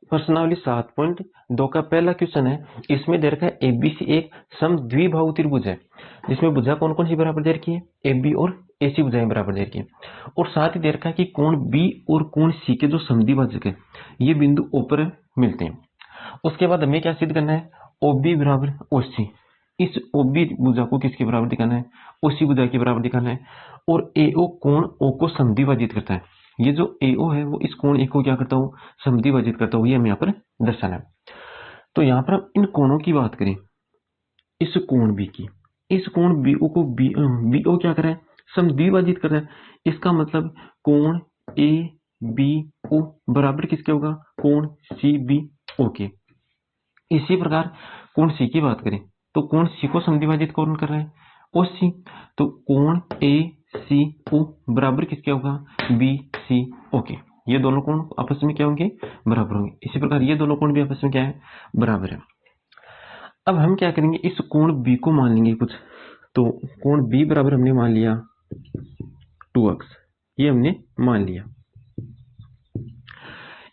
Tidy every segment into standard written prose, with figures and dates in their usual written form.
प्रश्नावली 7.2 का पहला क्वेश्चन है। इसमें दे रखा है एबीसी एक समद्विबाहु त्रिभुज है जिसमें भुजा कौन कौन सी बराबर दे रखी है, AB और AC भुजाएं बराबर दे रखी है, और साथ ही दे रखा है कि कोण B और कोण C के जो समद्विभाजक है ये बिंदु O पर मिलते हैं। उसके बाद हमें क्या सिद्ध करना है, OB बराबर OC। इस OB भुजा को किसके बराबर दिखाना है, OC भुजा के बराबर दिखाना है। और AO कोण O को समद्विभाजित करता है। ये जो AO है वो इस कोण A को क्या करता हूँ, समद्विभाजित करता हूँ, ये हमें यहाँ पर दर्शाना है। तो यहाँ पर हम इन कोणों की बात करें, इस कोण B की, इस कोण BO को BO क्या कर रहा है, समद्विभाजित कर रहा है। इसका मतलब कोण ABO बराबर किसके होगा, कोण CBO के। इसी प्रकार कोण C की बात करें तो कोण C को समद्विभाजित कौन कर रहा है, OC। तो कोण ACO बराबर किसके होगा, BCO के। ये दोनों कोण आपस में क्या होंगे, बराबर होंगे। इसी प्रकार ये दोनों कोण भी आपस में क्या है, बराबर है। अब हम क्या करेंगे, इस कोण B को मान लेंगे कुछ। तो कोण B बराबर हमने मान लिया 2x, ये हमने मान लिया।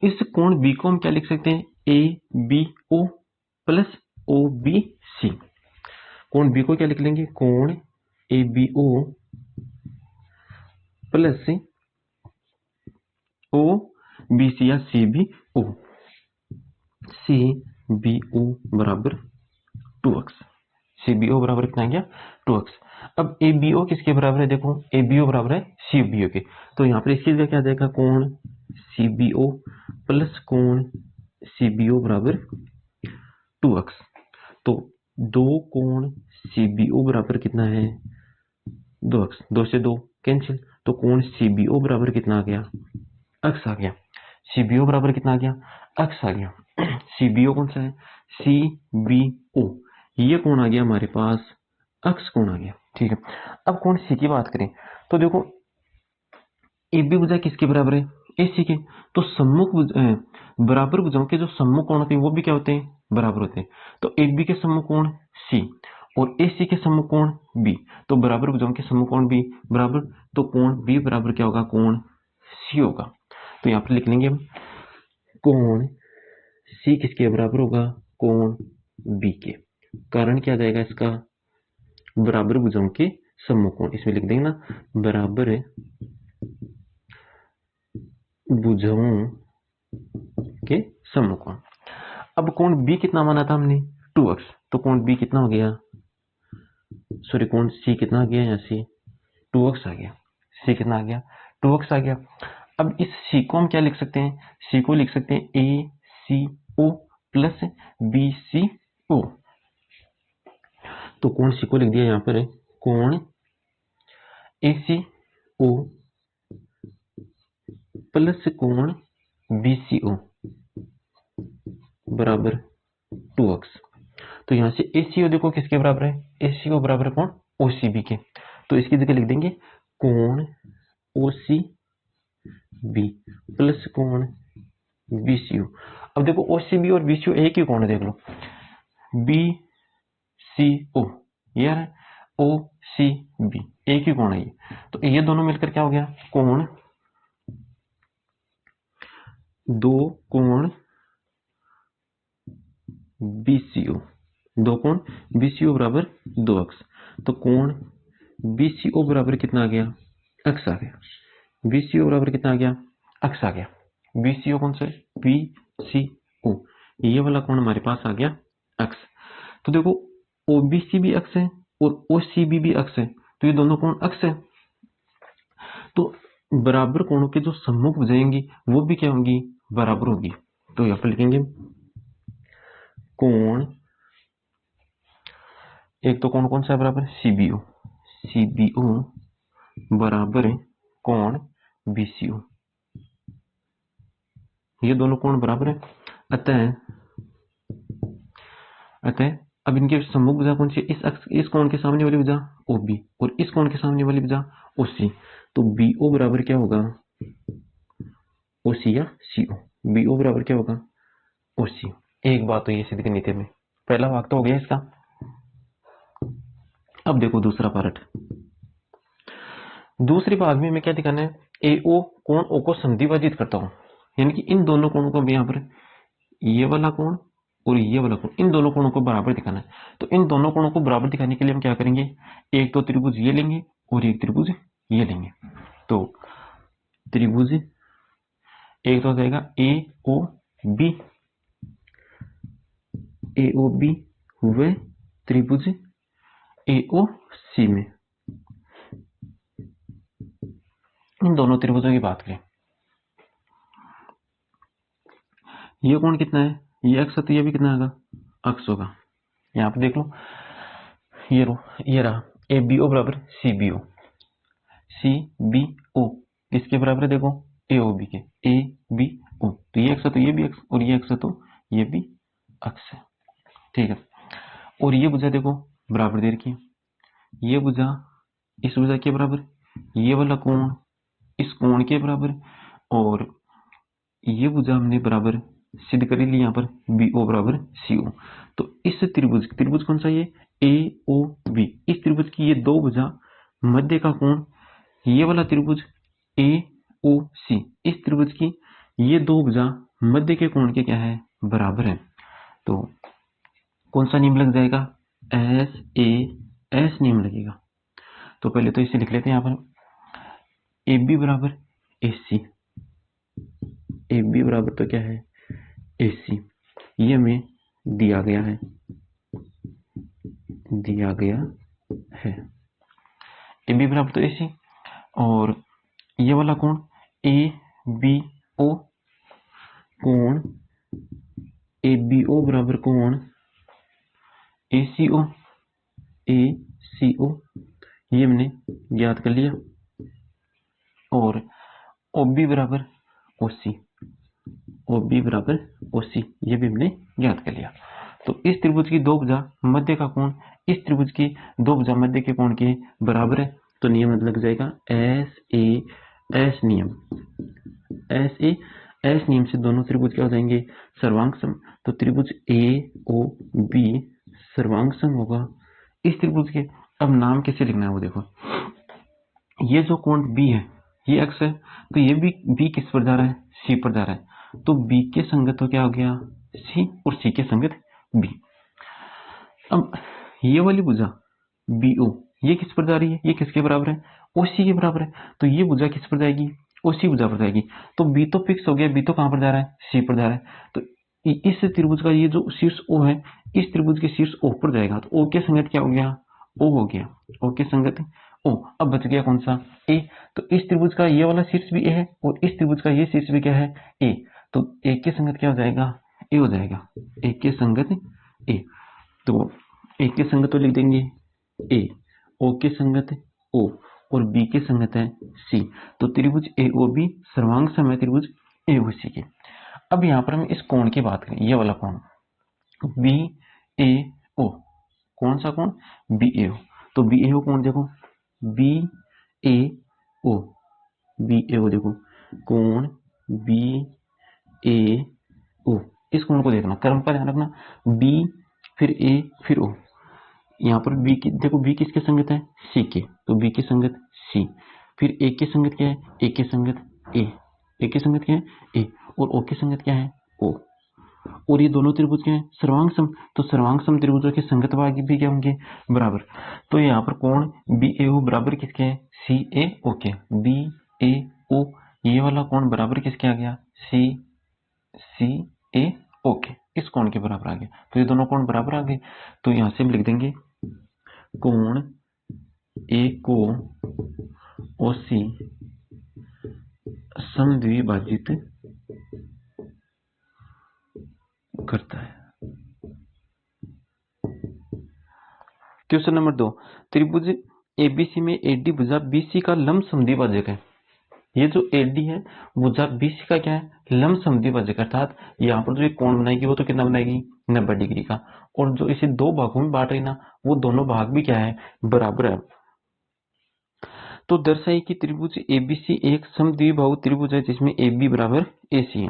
इस कोण B को हम क्या लिख सकते हैं, ABO प्लस OBC। कोण B को क्या लिख लेंगे, कोण ABO प्लस OBC या CBO। CBO बराबर 2x, CBO बराबर कितना आ गया, 2x। अब ABO किसके बराबर है, देखो ABO बराबर है CBO के। तो यहाँ पर इसकी जगह क्या देगा, कोण CBO प्लस कोण CBO बराबर 2x। तो दो कोण CBO बराबर कितना है, 2x, 2 से 2 कैंसिल। तो कोण CBO बराबर कितना आ गया, x आ गया। CBO बराबर कितना आ गया, x आ गया। CBO कौन सा है, CBO, ये कोण आ गया हमारे पास, x कोण आ गया, ठीक है। अब कोण C की बात करें तो देखो AB भुजा किसके बराबर है, AC के। तो सम्मुख बराबर भुजाओं के जो सम्मुख कोण होते हैं वो भी क्या होते हैं, बराबर होते हैं। तो AB के सम्मुख कोण C और AC के सम्मुख कोण B, तो बराबर भुजाओं के सम्मुख कोण B बराबर, तो कोण B बराबर क्या होगा, कोण C होगा। तो यहाँ पर लिख लेंगे हम कोण C किसके बराबर होगा, कोण B के। कारण क्या जाएगा इसका, बराबर भुजाओं के सम्मुख कोण, इसमें लिख देंगे ना, बराबर भुजाओं के सम्मुख कोण। अब कोण B कितना माना था हमने, 2x। तो कोण B कितना हो गया, सॉरी कोण C कितना आ गया, यहाँ से 2x आ गया। C कितना आ गया, 2x आ गया। अब इस C को हम क्या लिख सकते हैं, C को लिख सकते हैं ACO प्लस BCO। तो कोण C को लिख दिया यहाँ पर, कोण ACO प्लस कोण BCO बराबर 2x। तो यहाँ से ACO देखो किसके बराबर है, ACO बराबर कोण OCB के। तो इसकी जगह लिख देंगे कोण OCB प्लस कोण BCO। अब देखो OCB और BCO एक ही कोण है, देख लो BCO, ये है OCB, एक ही कोण है ये। तो ये दोनों मिलकर क्या हो गया, कोण, दो कोण BCO, दो कोण BCO बराबर 2x। तो कोण BCO बराबर कितना आ गया, x आ गया। BCO बराबर कितना आ गया, x आ गया। BCO कौन सा है, BCO, ये वाला कोण हमारे पास आ गया x। तो देखो OBC भी x है और OCB भी x है, तो ये दोनों कोण x है। तो बराबर कोणों के जो सम्मुख भुजाएंगी वो भी क्या होंगी, बराबर होगी। तो यहाँ पर लिखेंगे कोण, एक तो कोण कौन सा है बराबर, CBO, CBO बराबर कोण BCO, ये दोनों कोण बराबर है। अतः अब इनके सम्मुख भुजा कौन सी, इस कोण के सामने वाली भुजा OB और इस कोण के सामने वाली भुजा OC। तो BO बराबर क्या होगा, OC या CO। BO बराबर क्या होगा, OC। एक बात तो ये सिद्ध करनी थी हमें, पहला भाग तो हो गया इसका। अब देखो दूसरा पार्ट, दूसरे भाग में हमें क्या दिखाना है, AO कोण O को समद्विभाजित करता हूं, यानी कि इन दोनों कोणों को मैं यहाँ पर ये वाला कोण और ये वाला कोण, इन दोनों कोणों को बराबर दिखाना है। तो इन दोनों कोणों को बराबर दिखाने के लिए हम क्या करेंगे, एक तो त्रिभुज ये लेंगे और एक त्रिभुज ये लेंगे। तो त्रिभुज एक तो हो जाएगा ए ओ बी हुए त्रिभुज ए ओ सी में। इन दोनों त्रिभुजों की बात करें, ये कोण कितना है, ये अक्ष, तो ये भी कितना होगा, अक्ष होगा। यहाँ पे देख लो, ये रहा ए बी ओ बराबर C B O. C B O किसके बराबर है, देखो ए ओ बी के, ए बी ओ। तो ये अक्ष है तो ये भी अक्ष, और ये अक्ष है तो ये भी अक्ष है, ठीक है। और ये भुजा देखो बराबर दे रखी है, ये भुजा इस भुजा के बराबर, ये वाला कोण इस कोण के बराबर, और ये भुजा हमने बराबर सिद्ध कर ली यहाँ पर बी ओ बराबर सी ओ। तो इस त्रिभुज कौन सा, ये ए ओ बी, इस त्रिभुज की ये दो भुजा मध्य का कोण, ये वाला त्रिभुज ए ओ सी, इस त्रिभुज की ये दो भुजा मध्य के कोण के क्या है, बराबर है। तो कौन सा नियम लग जाएगा, एस नियम लगेगा। तो पहले तो इसे लिख लेते हैं यहाँ पर, ए बी बराबर ए सी, ए बी बराबर तो क्या है ए सी, ये हमें दिया गया है ए बी बराबर तो ए सी, और ये वाला कोण ए बी ओ, कोण ए बी ओ बराबर कोण ए सी ओ, ये हमने ज्ञात कर लिया। और ओ बी बराबर ओ सी, ये भी हमने ज्ञात कर लिया। तो इस त्रिभुज की दो भुजा मध्य का कोण इस त्रिभुज की दो भुजा मध्य के कोण के बराबर है। तो नियम लग जाएगा एस नियम। एस नियम से दोनों त्रिभुज क्या हो जाएंगे, सर्वांग सम। तो त्रिभुज ए ओ बी सर्वांग सम होगा इस त्रिभुज के। अब नाम कैसे लिखना है वो देखो, ये जो कोण बी है ये अक्ष है, तो ये भी बी किस पर जा रहा है, सी पर जा रहा है। तो बी के संगत तो क्या हो गया सी, और सी के संगत बी। अब ये वाली भुजा बी ओ ये किस पर जा रही है, ये किसके बराबर है, ओ सी के बराबर है। तो ये भुजा किस पर जाएगी, ओ सी भुजा पर जाएगी। तो बी तो फिक्स हो गया, बी तो कहां पर जा रहा है, सी पर जा रहा है। तो इस त्रिभुज का ये जो शीर्ष ओ है इस त्रिभुज के शीर्ष ओ पर जाएगा। तो ओ के संगत क्या हो गया, ओ हो गया, ओ के संगत ओ। अब बच गया कौन सा, ए। तो इस त्रिभुज का ये वाला शीर्ष भी ए है और इस त्रिभुज का ये शीर्ष भी क्या है, ए। तो ए के संगत क्या हो जाएगा, ए हो जाएगा, ए के संगत ए। तो ए के संगत तो लिख देंगे ए, ओ के संगत ओ, और बी के संगत है सी। तो त्रिभुज ए ओ बी सर्वांग सम है त्रिभुज ए ओ सी के। अब यहाँ पर हम इस कोण की बात करें, ये वाला कोण बी ए ओ, कौन सा कोण, बी ए ओ। तो बी ए ओ कोण देखो, बी ए ओ, देखो कोण बी ए ओ। इस कोण को देखना, क्रम का ध्यान रखना, बी फिर ए फिर ओ। यहाँ पर बी की देखो, बी किसके संगत है, सी के। तो बी की संगत सी, फिर ए के संगत क्या है, ए के संगत ए, के संगत क्या है ए, और ओ के संगत क्या है ओ। और ये दोनों त्रिभुज क्या है, सर्वांग सम। तो सर्वांग सम त्रिभुजों के संगत भाग भी क्या होंगे, बराबर। तो यहाँ पर कोण बी ए ओ बराबर किसके है, सी ए ओ के। बी ए ओ ये वाला कोण बराबर किसके आ गया, सी ए ओ के, इस कोण के बराबर आ गया। तो ये दोनों कोण बराबर आ गए। तो यहाँ से हम लिख देंगे कोण ए को ओ सी समद्विभाजित करता है। क्वेश्चन नंबर 2, त्रिभुज एबीसी में एडी भुजा बीसी का लंब समद्विभाजक है। ये जो एडी है भुजा बीसी का क्या है, लंब समद्विभाजक। अर्थात यहाँ पर जो एक कोण बनाएगी वो तो कितना बनाएगी, 90 डिग्री का। और जो इसे दो भागों में बांट रही ना, वो दोनों भाग भी क्या है, बराबर है। तो दर्शाई कि त्रिभुज एबीसी एक समद्विबाहु त्रिभुज है जिसमें ए बी बराबर ए सी है।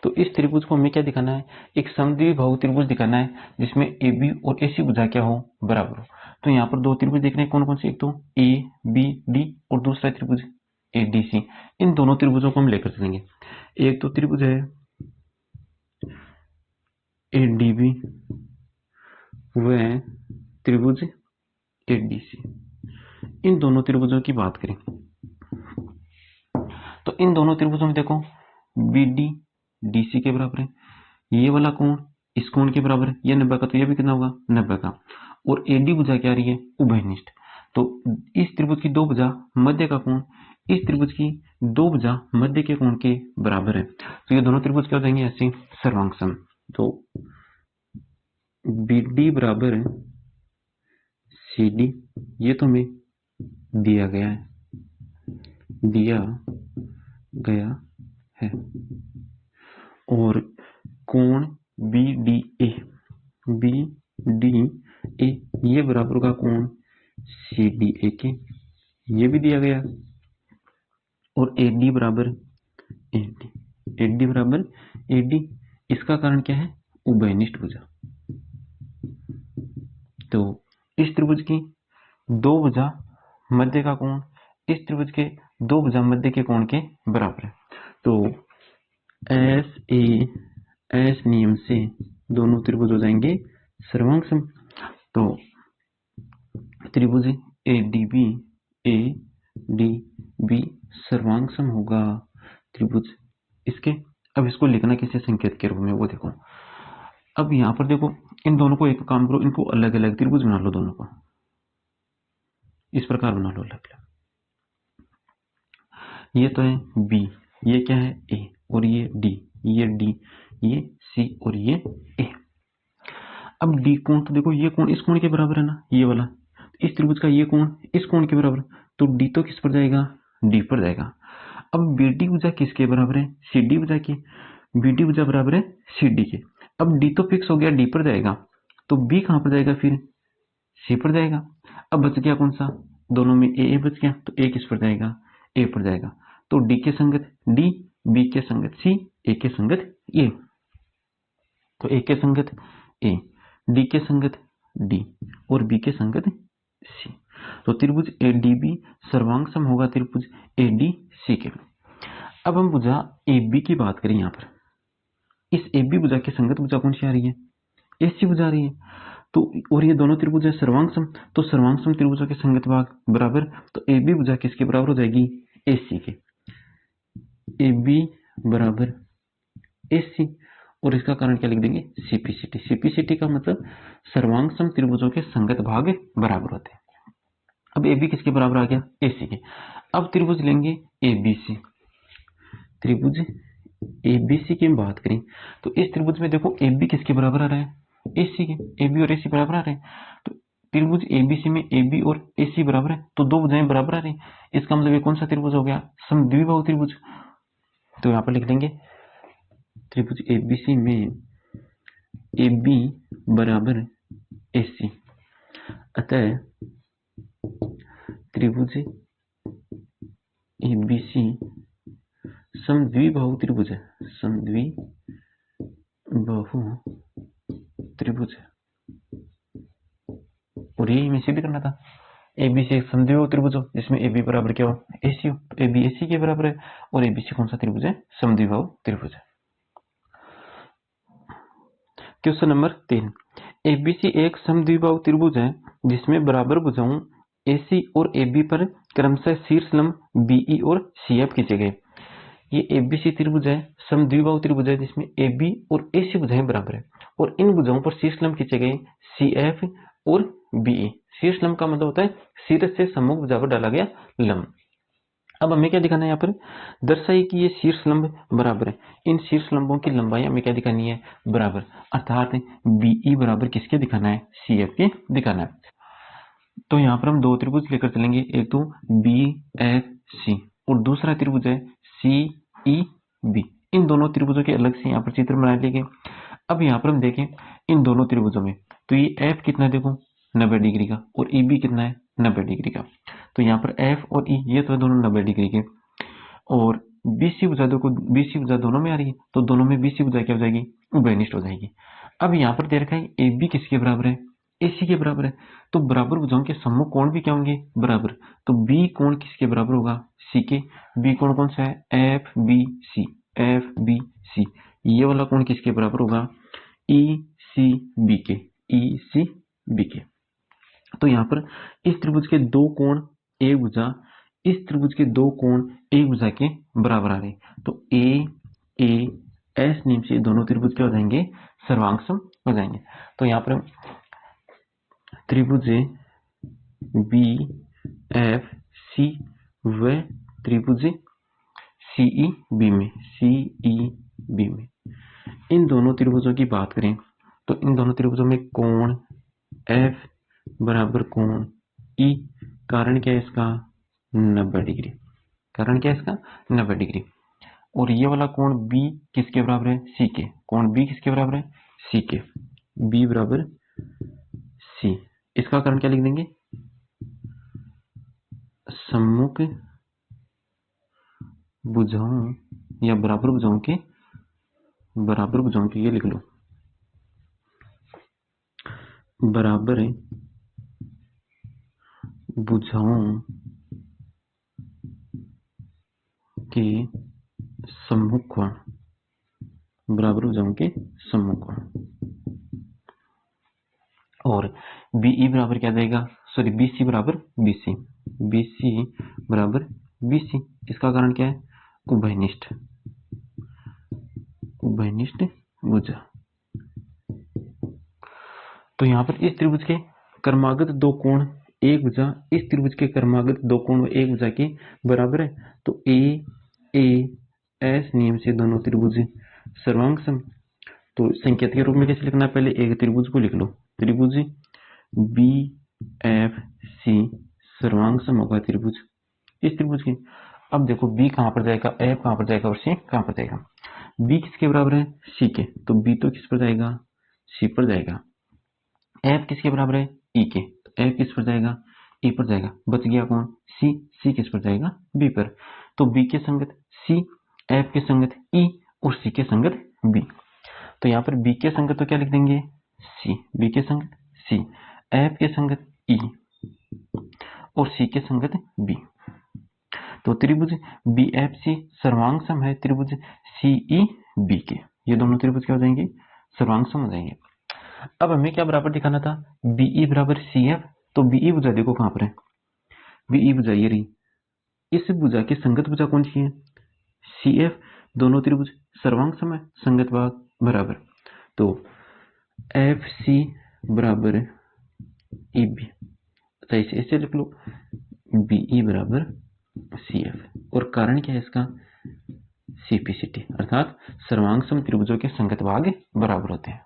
तो इस त्रिभुज को हमें क्या दिखाना है, एक समद्विबाहु त्रिभुज दिखाना है जिसमें ए बी और ए सी भुजा क्या हो, बराबर हो। तो यहाँ पर दो त्रिभुज देख रहे हैं, कौन कौन से, एक तो ए बी डी और दूसरा त्रिभुज ए डी सी। इन दोनों त्रिभुजों को हम लेकर चलेंगे। एक तो त्रिभुज है ADB व त्रिभुज ADC, इन दोनों त्रिभुजों की बात करें तो इन दोनों त्रिभुजों में देखो BD DC के बराबर है, ये वाला कोण इस कोण के बराबर है, ये 90 का, तो ये भी कितना होगा 90 का, और AD भुजा क्या आ रही है उभयनिष्ठ, तो इस त्रिभुज की दो भुजा मध्य का कोण इस त्रिभुज की दो भुजा मध्य के कोण के बराबर है, तो ये दोनों त्रिभुज क्या हो जाएंगे ऐसे सर्वांगसम। तो BD बराबर CD, ये तो हमें दिया गया है, और कोण BDA ये बराबर का कोण CDA के, ये भी दिया गया, और AD बराबर AD, इसका कारण क्या है उभयनिष्ठ भुजा, तो इस त्रिभुज की दो भुजा मध्य का कोण इस त्रिभुज के दो भुजा मध्य के कोण के बराबर है, तो SAS नियम से दोनों त्रिभुज हो जाएंगे सर्वांगसम। तो त्रिभुज ADB सर्वांगसम होगा त्रिभुज इसके। अब इसको लिखना किसी संकेत के रूप में, वो देखो, अब यहाँ पर देखो इन दोनों को, एक काम करो, इनको अलग अलग त्रिभुज बना लो, दोनों को इस प्रकार बना लो अलग अलग। ये तो है B, ये क्या है A, और ये D, ये C, और ये A। अब D कोण, तो देखो ये कोण इस कोण के बराबर है ना, ये वाला, इस त्रिभुज का ये कोण इस कोण के बराबर, तो D तो किस पर जाएगा D पर जाएगा। अब BD भुजा किसके बराबर है CD भुजा की, BD भुजा बराबर है CD के। अब D तो फिक्स हो गया D पर जाएगा, तो B कहाँ पर जाएगा फिर C पर जाएगा। अब बच गया कौन सा, दोनों में A बच गया, तो A किस पर जाएगा A पर जाएगा, तो D के संगत D, B के संगत C, A के संगत A, तो A के संगत A, D के संगत D, और B के संगत C, तो त्रिभुज ADB सर्वांगसम होगा त्रिभुज ADC के। अब हम भुजा AB की बात करें, यहाँ पर इस AB भुजा के संगत भुजा कौन सी आ रही है AC भुजा आ रही है, तो और ये दोनों त्रिभुज है सर्वांगसम, तो सर्वांगसम त्रिभुजों के संगत भाग बराबर, तो AB भुजा किसके बराबर हो जाएगी AC के, AB बराबर AC, और इसका कारण क्या लिख देंगे CPCT का मतलब सर्वांगसम त्रिभुजों के संगत भाग बराबर होते हैं। अब AB किसके बराबर आ गया AC के। अब त्रिभुज लेंगे ABC, त्रिभुज ABC की बात करें तो इस त्रिभुज में देखो AB किसके बराबर आ रहा है AC के, AB और AC बराबर आ रहे हैं, तो त्रिभुज ABC में AB और AC बराबर है, तो दो भुजाएं बराबर आ रही, इसका मतलब ये कौन सा त्रिभुज हो गया समद्विबाहु त्रिभुज। तो यहाँ पर लिख देंगे त्रिभुज ABC में AB बराबर AC, अतः त्रिभुज ABC समद्विबाहु त्रिभुज है, समद्विबाहु त्रिभुज है, और यही हमें सिद्ध करना था। ABC एक समद्विबाहु त्रिभुज हो जिसमें AB बराबर क्या हो AC हो, तो AB AC के बराबर है, और ABC कौन सा त्रिभुज है समद्विबाहु त्रिभुज है। क्वेश्चन नंबर 3, ABC एक समद्विबाहु त्रिभुज है जिसमें बराबर भुजाओं AC और AB पर क्रमशः शीर्ष लंब BE और CF खींचे गए। ये ABC त्रिभुज है, समद्विबाहु त्रिभुज है जिसमें AB और AC भुजाएं बराबर है, और इन भुजाओं पर शीर्ष लंब खींचे गए CF और BE। शीर्ष लंब का मतलब होता है शीर्ष से सम्मुख भुजा पर डाला गया लंब। अब हमें क्या दिखाना है, यहाँ पर दर्शाइए कि ये शीर्ष लंब बराबर है, इन शीर्ष लंबों की लंबाई हमें क्या दिखानी है बराबर, अर्थात BE बराबर किसके दिखाना है CF के दिखाना है। तो यहाँ पर हम दो त्रिभुज लेकर चलेंगे, एक तो BFC और दूसरा त्रिभुज है CEB। इन दोनों त्रिभुजों के अलग से यहाँ पर चित्र बना लिए गए। अब यहाँ पर हम देखें इन दोनों त्रिभुजों में, तो ये F कितना है देखो 90 डिग्री का, और EB कितना है 90 डिग्री का, तो यहाँ पर F और E ये तो दोनों 90 डिग्री के, और BC भुजा देखो BC भुजा दोनों में आ रही है, तो दोनों में BC भुजा क्या हो जाएगी उभयनिष्ठ हो जाएगी। अब यहाँ पर दे रखा है AB किसके बराबर है AC के बराबर है, तो बराबर भुजाओं के सम्मुख कोण भी क्या होंगे बराबर, तो B कोण किसके बराबर होगा C के, B कोण कौन सा है FBC, ये वाला कोण किसके बराबर होगा ई सी बी के, ई सी बी के। तो यहाँ पर इस त्रिभुज के दो कोण एक भुजा, इस त्रिभुज के दो कोण एक भुजा के बराबर आ रहे, तो ए एस नियम से दोनों त्रिभुज क्या हो जाएंगे, सर्वांग हो जाएंगे। तो यहाँ पर त्रिभुज बी एफ सी व त्रिभुज सीई बी में, इन दोनों त्रिभुजों की बात करें तो इन दोनों त्रिभुजों में कोण एफ बराबर कोण ई, कारण क्या है इसका, 90 डिग्री। कारण क्या है इसका, 90 डिग्री। और ये वाला कोण बी किसके बराबर है, सी के। कोण बी किसके बराबर है, सी के। बी बराबर सी, इसका कारण क्या लिख देंगे, सम्मुख भुजाओं या बराबर भुजाओं के ये लिख लो, बराबर भुजाओं के सम्मुख कोण, बराबर भुजाओं के सम्मुख कोण। और बीई बराबर क्या देगा, सॉरी बीसी बराबर बीसी, बीसी बराबर बीसी। इसका कारण क्या है, उभयनिष्ठ भुजा। तो यहाँ पर इस त्रिभुज के क्रमागत दो कोण एक भुजा, इस त्रिभुज के क्रमागत दो कोण एक भुजा के बराबर है, तो ए एस नियम से दोनों त्रिभुज सर्वांग सम। तो संकेत के रूप में कैसे लिखना है, पहले एक त्रिभुज को लिख लो, त्रिभुज बी एफ सी सर्वांग सम होगा त्रिभुज इस त्रिभुज के। अब देखो बी कहां पर जाएगा, एफ कहां पर जाएगा और सी कहां पर जाएगा। बी किसके बराबर है, सी के, तो बी तो किस पर जाएगा, सी पर जाएगा। एफ किसके बराबर है, ई के, तो एफ किस पर जाएगा, ई पर जाएगा। बच गया कौन, सी, सी किस पर जाएगा, बी पर। तो बी के संगत सी, एफ के संगत ई और सी के संगत बी। तो यहाँ पर बी के संगत तो क्या लिख देंगे, सी, बी के संगत सी, एफ के संगत ई और सी के संगत बी। तो त्रिभुज बी एफ सी सर्वांग सम है त्रिभुज सीई बी के। ये दोनों त्रिभुज क्या हो जाएंगे, सर्वांग सम हो जाएंगे। अब हमें क्या बराबर दिखाना था, बीई बराबर सी एफ। तो बीई भुजा देखो कहां पर है, बीई भुजा ये रही, इस भुजा की संगत भुजा कौन सी है, सी एफ। दोनों त्रिभुज सर्वांग सम है, संगत भाग बराबर। तो एफ सी बराबर ई बी, सही से ऐसे लिख लो, बीई बराबर सी एफ। और कारण क्या है इसका, सीपीसीटी, अर्थात सर्वांग सम त्रिभुजों के संगत भाग बराबर होते हैं।